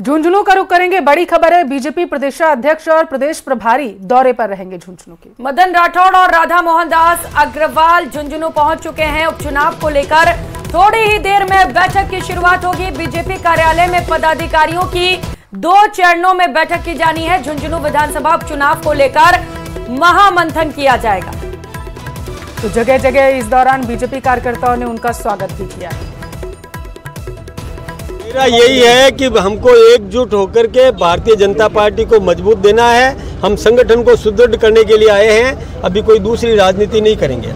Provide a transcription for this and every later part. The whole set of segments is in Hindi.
झुंझुनू का रुख करेंगे, बड़ी खबर है। बीजेपी प्रदेशाध्यक्ष और प्रदेश प्रभारी दौरे पर रहेंगे झुंझुनू के। मदन राठौड़ और राधा मोहन दास अग्रवाल झुंझुनू पहुंच चुके हैं। उपचुनाव को लेकर थोड़ी ही देर में बैठक की शुरुआत होगी। बीजेपी कार्यालय में पदाधिकारियों की 2 चरणों में बैठक की जानी है। झुंझुनू विधानसभा उपचुनाव को लेकर महामंथन किया जाएगा। तो जगह जगह इस दौरान बीजेपी कार्यकर्ताओं ने उनका स्वागत भी किया है। मेरा यही है कि हमको एकजुट होकर के भारतीय जनता पार्टी को मजबूत देना है। हम संगठन को सुदृढ़ करने के लिए आए हैं, अभी कोई दूसरी राजनीति नहीं करेंगे।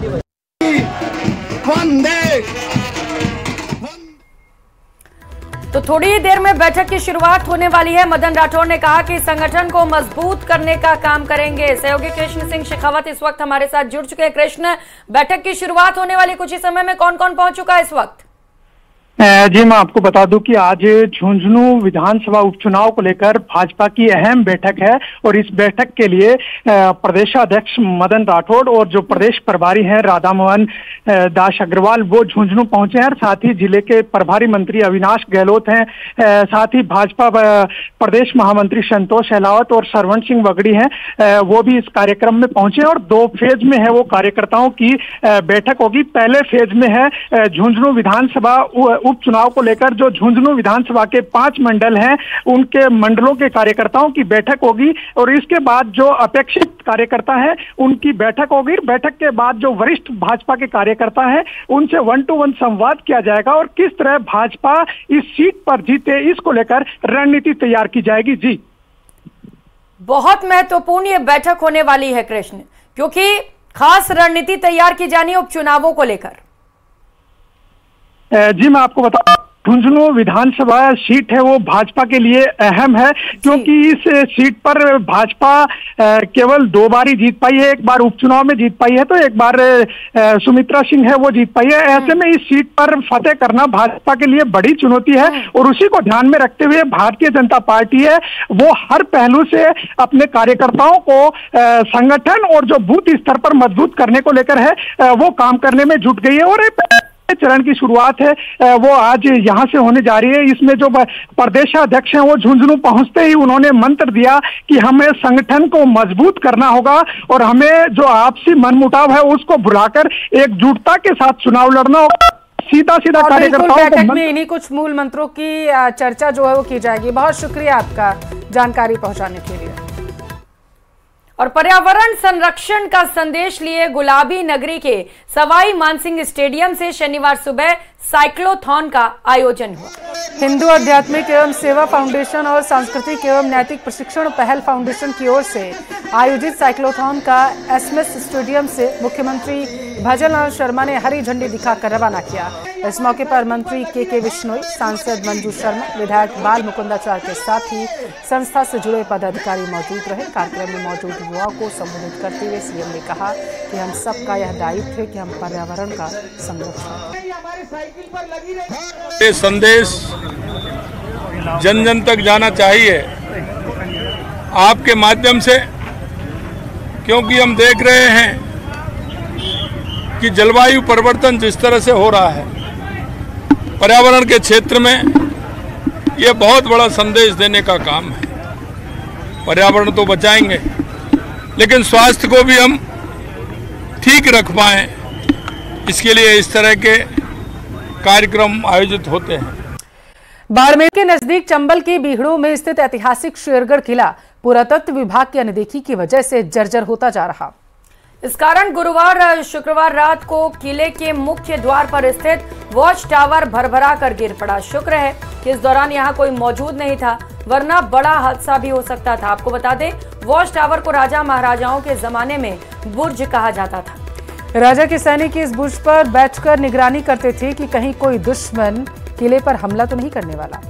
तो थोड़ी ही देर में बैठक की शुरुआत होने वाली है। मदन राठौड़ ने कहा कि संगठन को मजबूत करने का काम करेंगे। सहयोगी कृष्ण सिंह शेखावत इस वक्त हमारे साथ जुड़ चुके हैं। कृष्ण, बैठक की शुरुआत होने वाली कुछ ही समय में कौन कौन पहुंच चुका है इस वक्त? जी, मैं आपको बता दूं कि आज झुंझुनू विधानसभा उपचुनाव को लेकर भाजपा की अहम बैठक है और इस बैठक के लिए प्रदेशाध्यक्ष मदन राठौड़ और जो प्रदेश प्रभारी हैं राधा मोहन दास अग्रवाल वो झुंझुनू पहुंचे हैं। और साथ ही जिले के प्रभारी मंत्री अविनाश गहलोत हैं, साथ ही भाजपा प्रदेश महामंत्री संतोष अहलावत और सरवण सिंह वगड़ी हैं, वो भी इस कार्यक्रम में पहुंचे। और 2 फेज में है वो कार्यकर्ताओं की बैठक होगी। पहले फेज में है झुंझुनू विधानसभा उपचुनाव को लेकर जो झुंझुनू विधानसभा के 5 मंडल हैं उनके मंडलों के कार्यकर्ताओं की बैठक होगी। और इसके बाद जो अपेक्षित कार्यकर्ता है उनकी बैठक होगी। बैठक के बाद जो वरिष्ठ भाजपा के कार्यकर्ता हैं उनसे 1-to-1 संवाद किया जाएगा और किस तरह भाजपा इस सीट पर जीते इसको लेकर रणनीति तैयार की जाएगी। जी, बहुत महत्वपूर्ण ये बैठक होने वाली है कृष्ण, क्योंकि खास रणनीति तैयार की जानी है उपचुनावों को लेकर। जी, मैं आपको बता झुंझुनू विधानसभा सीट है वो भाजपा के लिए अहम है, क्योंकि इस सीट पर भाजपा केवल 2 बार ही जीत पाई है। एक बार उपचुनाव में जीत पाई है तो एक बार सुमित्रा सिंह है वो जीत पाई है। ऐसे में इस सीट पर फतेह करना भाजपा के लिए बड़ी चुनौती है और उसी को ध्यान में रखते हुए भारतीय जनता पार्टी है वो हर पहलू से अपने कार्यकर्ताओं को संगठन और जो बूथ स्तर पर मजबूत करने को लेकर है वो काम करने में जुट गई है। और चरण की शुरुआत है वो आज यहां से होने जा रही है। इसमें जो प्रदेशाध्यक्ष हैं वो झुंझुनू पहुंचते ही उन्होंने मंत्र दिया कि हमें संगठन को मजबूत करना होगा और हमें जो आपसी मनमुटाव है उसको भुलाकर एकजुटता के साथ चुनाव लड़ना होगा। सीधा कार्यकर्ताओं बैठक में इन्हीं कुछ मूल मंत्रों की चर्चा जो है वो की जाएगी। बहुत शुक्रिया आपका जानकारी पहुंचाने के लिए। और पर्यावरण संरक्षण का संदेश लिए गुलाबी नगरी के सवाई मानसिंह स्टेडियम से शनिवार सुबह साइक्लोथॉन का आयोजन हुआ। हिंदू आध्यात्मिक एवं सेवा फाउंडेशन और सांस्कृतिक एवं नैतिक प्रशिक्षण पहल फाउंडेशन की ओर से आयोजित साइक्लोथॉन का एसएमएस स्टेडियम से मुख्यमंत्री भजनलाल शर्मा ने हरी झंडी दिखाकर रवाना किया। इस मौके पर मंत्री के बिश्नोई, सांसद मंजू शर्मा, विधायक बाल मुकुंदाचार्य के साथ ही संस्था से जुड़े पदाधिकारी मौजूद रहे। कार्यक्रम में मौजूद युवाओं को संबोधित करते हुए सीएम ने कहा कि हम सबका यह दायित्व है कि हम पर्यावरण का संरक्षण करें। ये संदेश जन जन तक जाना चाहिए आपके माध्यम से, क्योंकि हम देख रहे हैं कि जलवायु परिवर्तन जिस तरह से हो रहा है पर्यावरण के क्षेत्र में, ये बहुत बड़ा संदेश देने का काम है। पर्यावरण तो बचाएंगे लेकिन स्वास्थ्य को भी हम ठीक रख पाएं, इसके लिए इस तरह के कार्यक्रम आयोजित होते हैं। बाड़मेर के नजदीक चंबल के बीहड़ों में स्थित ऐतिहासिक शेरगढ़ किला पुरातत्व विभाग की अनदेखी की वजह से जर्जर होता जा रहा। इस कारण गुरुवार शुक्रवार रात को किले के मुख्य द्वार पर स्थित वॉच टावर भरभरा कर गिर पड़ा। शुक्र है कि इस दौरान यहाँ कोई मौजूद नहीं था, वरना बड़ा हादसा भी हो सकता था। आपको बता दें, वॉच टावर को राजा महाराजाओं के जमाने में बुर्ज कहा जाता था। राजा के सैनिक इस बुर्ज पर बैठकर निगरानी करते थे कि कहीं कोई दुश्मन किले पर हमला तो नहीं करने वाला।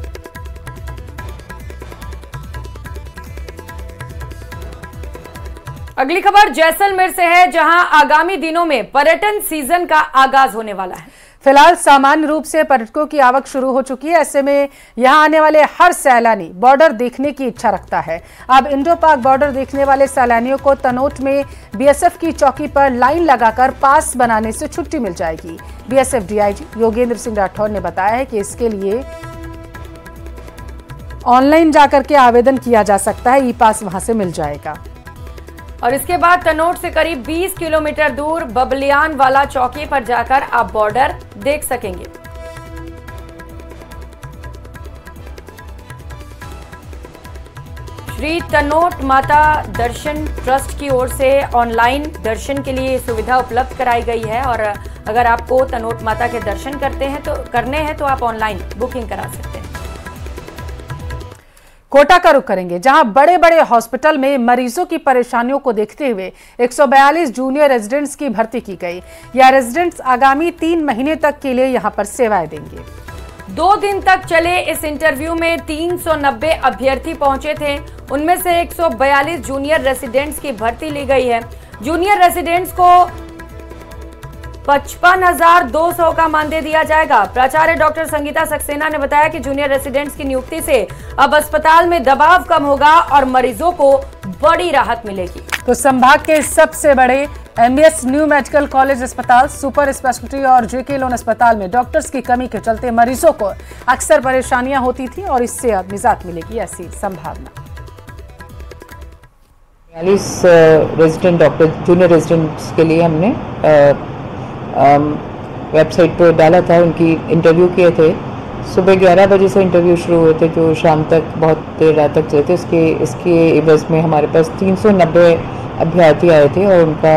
अगली खबर जैसलमेर से है, जहां आगामी दिनों में पर्यटन सीजन का आगाज होने वाला है। फिलहाल सामान्य रूप से पर्यटकों की आवक शुरू हो चुकी है। ऐसे में यहां आने वाले हर सैलानी बॉर्डर देखने की इच्छा रखता है। अब इंडो पाक बॉर्डर देखने वाले सैलानियों को तनोट में बीएसएफ की चौकी पर लाइन लगाकर पास बनाने से छुट्टी मिल जाएगी। बीएसएफ डीआईजी योगेंद्र सिंह राठौर ने बताया है कि इसके लिए ऑनलाइन जाकर के आवेदन किया जा सकता है। ई पास वहां से मिल जाएगा। और इसके बाद तनोट से करीब 20 किलोमीटर दूर बबलियान वाला चौकी पर जाकर आप बॉर्डर देख सकेंगे। श्री तनोट माता दर्शन ट्रस्ट की ओर से ऑनलाइन दर्शन के लिए सुविधा उपलब्ध कराई गई है और अगर आपको तनोट माता के दर्शन करने हैं तो आप ऑनलाइन बुकिंग करा सकते हैं। कोटा का रुख करेंगे, जहां बड़े बड़े हॉस्पिटल में मरीजों की परेशानियों को देखते हुए 142 जूनियर रेजिडेंट्स की भर्ती की गई। यह रेजिडेंट्स आगामी 3 महीने तक के लिए यहां पर सेवाएं देंगे। 2 दिन तक चले इस इंटरव्यू में 390 अभ्यर्थी पहुंचे थे। उनमें से 142 जूनियर रेजिडेंट्स की भर्ती ली गई है। जूनियर रेजिडेंट्स को 55,200 का मानदेय दिया जाएगा। प्राचार्य डॉक्टर संगीता सक्सेना ने बताया कि जूनियर रेजिडेंट्स की नियुक्ति से अब अस्पताल में दबाव कम होगा और मरीजों को बड़ी राहत मिलेगी। तो संभाग के सबसे बड़े MBS न्यू मेडिकल कॉलेज अस्पताल, सुपर स्पेशलिटी और JK लोन अस्पताल में डॉक्टर्स की कमी के चलते मरीजों को अक्सर परेशानियां होती थी और इससे अब निजात मिलेगी, ऐसी संभावना। 42 रेजिडेंट डॉक्टर जूनियर रेजिडेंट्स के लिए हमने वेबसाइट पर डाला था, उनकी इंटरव्यू किए थे। सुबह 11 बजे से इंटरव्यू शुरू हुए थे जो शाम तक बहुत देर रात तक चले थे। इसके एवज में हमारे पास 390 अभ्यर्थी आए थे और उनका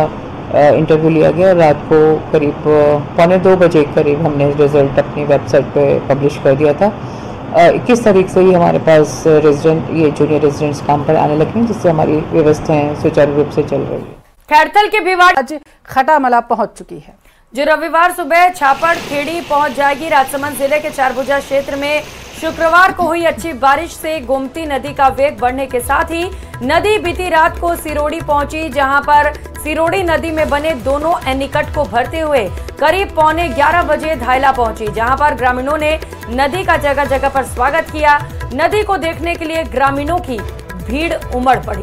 इंटरव्यू लिया गया और रात को करीब 1:45 बजे करीब हमने रिजल्ट अपनी वेबसाइट पे पब्लिश कर दिया था। 21 तारीख से ही हमारे पास ये जूनियर रेजिडेंट्स काम पर आने लगे हैं, जिससे हमारी व्यवस्थाएं सुचारू रूप से चल रही है। खैरथल के भिवाड़ आज खटामला पहुंच चुकी है, जो रविवार सुबह छापड़ खेड़ी पहुंच जाएगी। राजसमंद जिले के चारभुजा क्षेत्र में शुक्रवार को हुई अच्छी बारिश से गोमती नदी का वेग बढ़ने के साथ ही नदी बीती रात को सिरोड़ी पहुंची, जहां पर सिरोड़ी नदी में बने दोनों एनीकट को भरते हुए करीब 11:15 बजे धायला पहुंची, जहां पर ग्रामीणों ने नदी का जगह जगह पर स्वागत किया। नदी को देखने के लिए ग्रामीणों की भीड़ उमड़ पड़ी।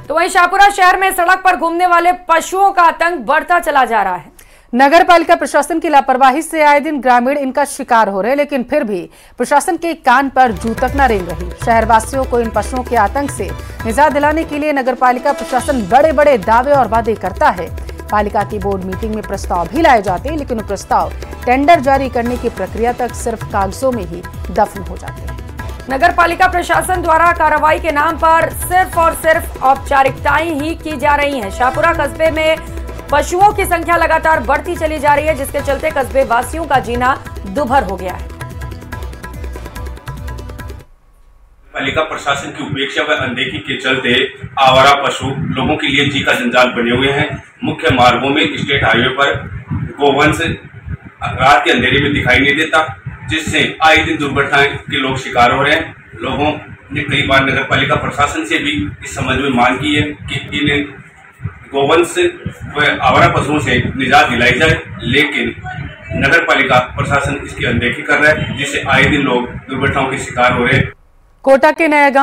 तो वहीं शाहपुरा शहर में सड़क पर घूमने वाले पशुओं का आतंक बढ़ता चला जा रहा है। नगर पालिका प्रशासन की लापरवाही से आए दिन ग्रामीण इनका शिकार हो रहे, लेकिन फिर भी प्रशासन के कान पर जू तक न रेंग रही। शहरवासियों को इन पशुओं के आतंक से निजात दिलाने के लिए नगर पालिका प्रशासन बड़े बड़े दावे और वादे करता है। पालिका की बोर्ड मीटिंग में प्रस्ताव भी लाए जाते हैं, लेकिन वो प्रस्ताव टेंडर जारी करने की प्रक्रिया तक सिर्फ कागजों में ही दफन हो जाते हैं। नगर पालिका प्रशासन द्वारा कार्रवाई के नाम पर सिर्फ और सिर्फ औपचारिकताएं ही की जा रही हैं। शाहपुरा कस्बे में पशुओं की संख्या लगातार बढ़ती चली जा रही है, जिसके चलते कस्बे वासियों का जीना दुभर हो गया है। पालिका प्रशासन की उपेक्षा व अनदेखी के चलते आवारा पशु लोगों के लिए जी का जंजाल बने हुए हैं। मुख्य मार्गों में स्टेट हाईवे पर गोवंश रात के अंधेरे में दिखाई नहीं देता, जिससे आए दिन दुर्घटनाएं के लोग शिकार हो रहे हैं। लोगों ने कई बार नगर पालिका प्रशासन से भी इस संबंध में मांग की है कि इन गोवंश व आवारा पशुओं से निजात दिलाई जाए, लेकिन नगर पालिका प्रशासन इसकी अनदेखी कर रहा है, जिससे आए दिन लोग दुर्घटनाओं के शिकार हो रहे हैं। कोटा के नया गांव